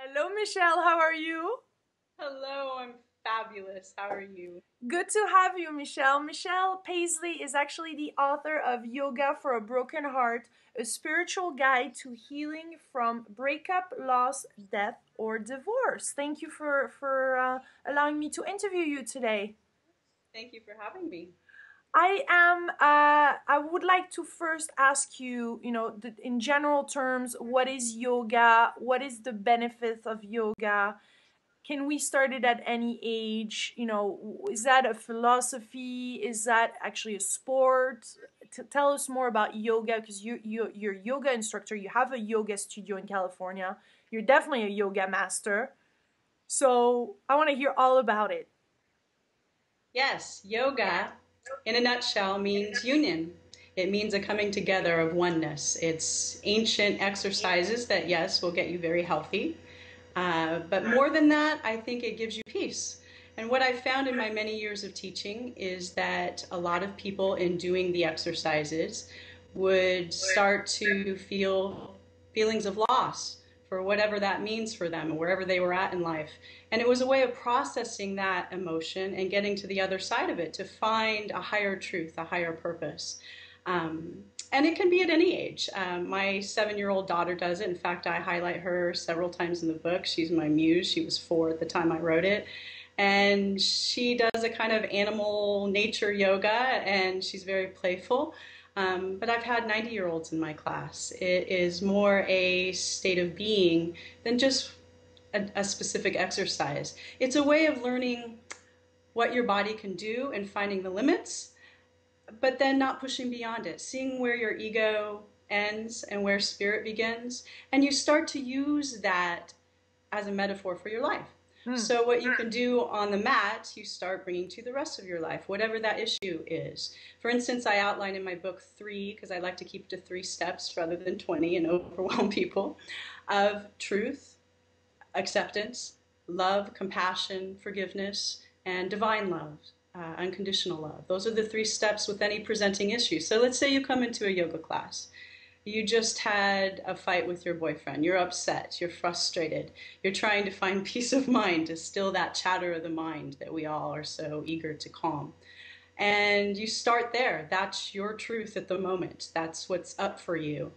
Hello, Michelle. How are you? Hello, I'm fabulous. How are you? Good to have you, Michelle. Michelle Paisley is actually the author of Yoga for a Broken Heart, a spiritual guide to healing from breakup, loss, death, or divorce. Thank you for allowing me to interview you today. Thank you for having me. I would like to first ask you, in general terms, what is yoga? What is the benefits of yoga? Can we start it at any age? Is that a philosophy? Is that actually a sport? Tell us more about yoga, because you're a yoga instructor. You have a yoga studio in California. You're definitely a yoga master. So I want to hear all about it. Yes, yoga, in a nutshell, means union. It means a coming together of oneness. It's ancient exercises that, yes, will get you very healthy. But more than that, I think it gives you peace. And what I've found in my many years of teaching is that a lot of people, in doing the exercises, would start to feel feelings of loss for whatever that means for them, wherever they were at in life. And it was a way of processing that emotion and getting to the other side of it to find a higher truth, a higher purpose. And it can be at any age. My 7-year-old daughter does it. In fact, I highlight her several times in the book. She's my muse. She was 4 at the time I wrote it. And she does a kind of animal nature yoga, and she's very playful. But I've had 90-year-olds in my class. It is more a state of being than just a specific exercise. It's a way of learning what your body can do and finding the limits, but then not pushing beyond it, seeing where your ego ends and where spirit begins. And you start to use that as a metaphor for your life. So what you can do on the mat, you start bringing to the rest of your life, whatever that issue is. For instance, I outline in my book 3, because I like to keep it to 3 steps rather than 20 and overwhelm people, of truth, acceptance, love, compassion, forgiveness, and divine love, unconditional love. Those are the 3 steps with any presenting issue. So let's say you come into a yoga class. You just had a fight with your boyfriend. You're upset. You're frustrated. You're trying to find peace of mind to still that chatter of the mind that we all are so eager to calm. And you start there. That's your truth at the moment. That's what's up for you.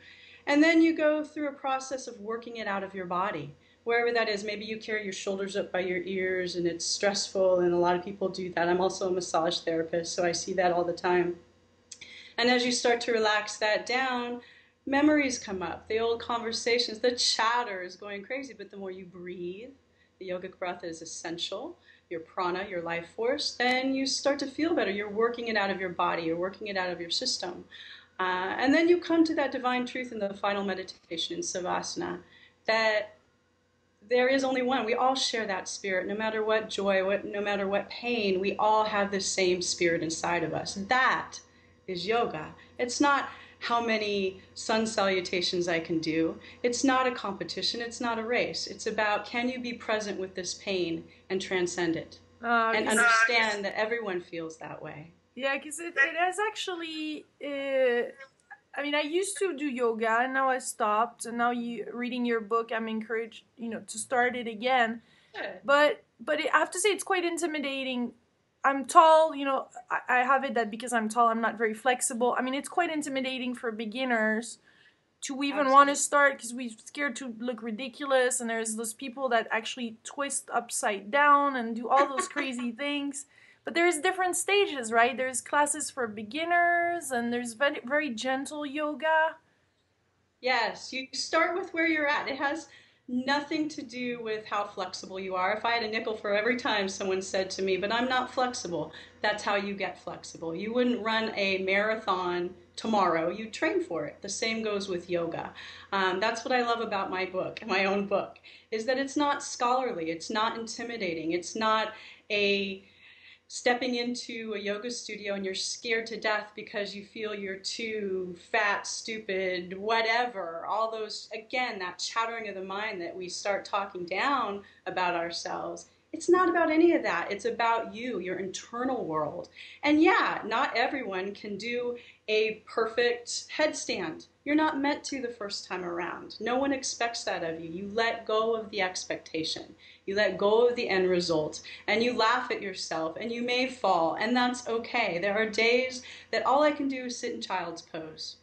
And then you go through a process of working it out of your body, wherever that is. Maybe you carry your shoulders up by your ears and it's stressful, and a lot of people do that. I'm also a massage therapist, so I see that all the time. And as you start to relax that down, memories come up, the old conversations, the chatter is going crazy. But the more you breathe, the yogic breath is essential, your prana, your life force, then you start to feel better. You're working it out of your body, you're working it out of your system. And then you come to that divine truth in the final meditation in Savasana, that there is only one. We all share that spirit. No matter what joy, no matter what pain, we all have the same spirit inside of us. That is yoga. It's not how many sun salutations I can do. It's not a competition. It's not a race. It's about, can you be present with this pain and transcend it? And understand that everyone feels that way. Yeah, because it has actually. I mean, I used to do yoga, and now I stopped. And now, reading your book, I'm encouraged, to start it again. Good. But I have to say, it's quite intimidating. I'm tall, I have it that because I'm tall, I'm not very flexible. I mean, it's quite intimidating for beginners to even want to start, because we're scared to look ridiculous. And there's those people that actually twist upside down and do all those crazy things. But there's different stages, right? There's classes for beginners, and there's very, very gentle yoga. Yes, you start with where you're at. It has nothing to do with how flexible you are. If I had a nickel for every time someone said to me, but I'm not flexible, that's how you get flexible. You wouldn't run a marathon tomorrow. You train for it. The same goes with yoga. That's what I love about my book, my own book, is that it's not scholarly. It's not intimidating. It's not a stepping into a yoga studio and you're scared to death because you feel you're too fat, stupid, whatever. All those, again, that chattering of the mind that we start talking down about ourselves. It's not about any of that. It's about you, your internal world. And yeah, not everyone can do a perfect headstand. You're not meant to the first time around. No one expects that of you. You let go of the expectation. You let go of the end result, and you laugh at yourself, and you may fall, and that's okay. There are days that all I can do is sit in child's pose.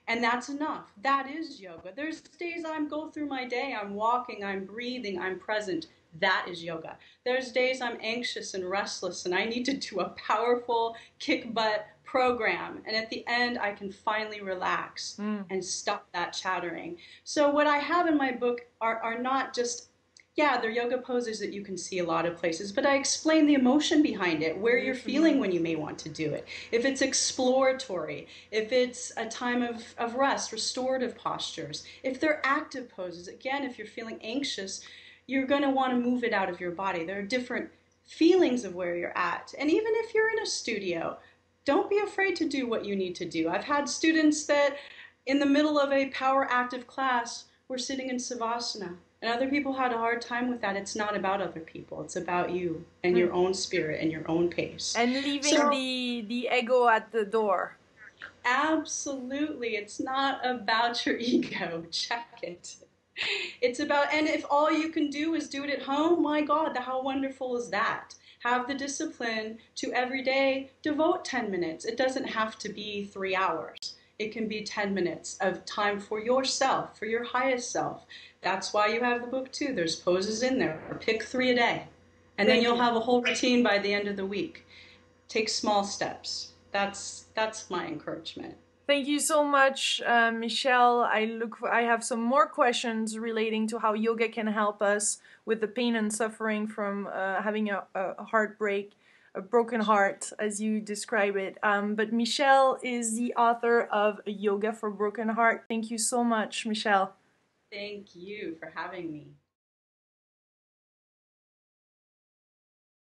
And that's enough. That is yoga. There's days I'm go through my day, I'm walking, I'm breathing, I'm present. That is yoga. There's days I'm anxious and restless and I need to do a powerful kick butt program. And at the end, I can finally relax Mm. and stop that chattering. So what I have in my book are not just, yeah, they're yoga poses that you can see a lot of places, but I explain the emotion behind it, where you're feeling when you may want to do it. If it's exploratory, if it's a time of rest, restorative postures, if they're active poses, again, if you're feeling anxious, you're going to want to move it out of your body. There are different feelings of where you're at. And even if you're in a studio, don't be afraid to do what you need to do. I've had students that in the middle of a power active class were sitting in savasana. And other people had a hard time with that. It's not about other people. It's about you and your Mm. own spirit and your own pace. And leaving So the ego at the door. absolutely, it's not about your ego. Check it. It's about, and if all you can do is do it at home, my God, how wonderful is that? Have the discipline to every day devote 10 minutes. It doesn't have to be 3 hours. It can be 10 minutes of time for yourself, for your highest self. That's why you have the book too. There's poses in there. Pick 3 a day. And then Thank you'll you. have a whole routine by the end of the week. Take small steps. That's my encouragement. Thank you so much, Michelle. I have some more questions relating to how yoga can help us with the pain and suffering from having a heartbreak, a broken heart, as you describe it. But Michelle is the author of Yoga for Broken Heart. Thank you so much, Michelle. Thank you for having me.